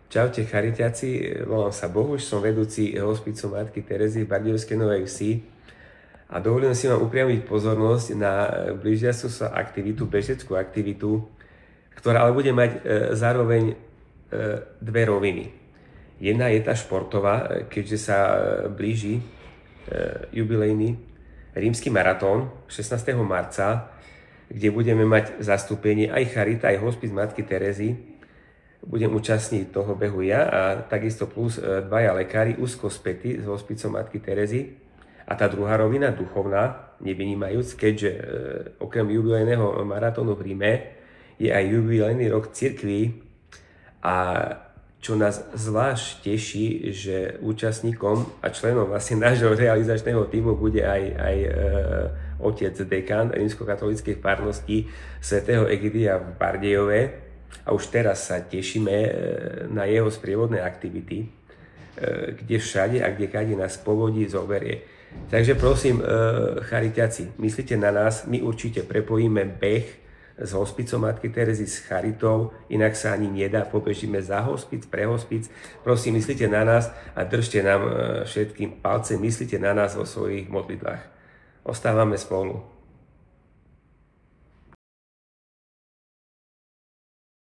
Čaute charitiaci, volám sa Bohuš, som vedúci hospicu Matky Terezy v Bardejovskej Novej Vsi a dovolím si vám upriamiť pozornosť na blížiacu sa aktivitu, bežeckú aktivitu, ktorá ale bude mať zároveň dve roviny. Jedna je tá športová, keďže sa blíži jubilejný rímsky maratón 16. marca, kde budeme mať zastúpenie aj charita, aj hospic Matky Terezy. Budem účastník toho behu ja a takisto plus dvaja lekári úzko spätí s hospicom Matky Terezy. A tá druhá rovina, duchovná, nevynímajúc, keďže okrem jubilejného maratónu v Ríme je aj jubilejný rok cirkvi a čo nás zvlášť teší, že účastníkom a členom vlastne nášho realizačného tímu bude aj otec dekán rímskokatolíckej farnosti svätého Egidia v Bardejove. A už teraz sa tešíme na jeho sprievodné aktivity, kde všade a kade nás povodí zoberie. Takže prosím, charitiaci, myslíte na nás, my určite prepojíme beh s hospicom Matky Terezy s charitou, inak sa ani nedá, pobežíme za hospic, pre hospic. Prosím, myslíte na nás a držte nám všetkým palce, myslíte na nás vo svojich modlitbách. Ostávame spolu.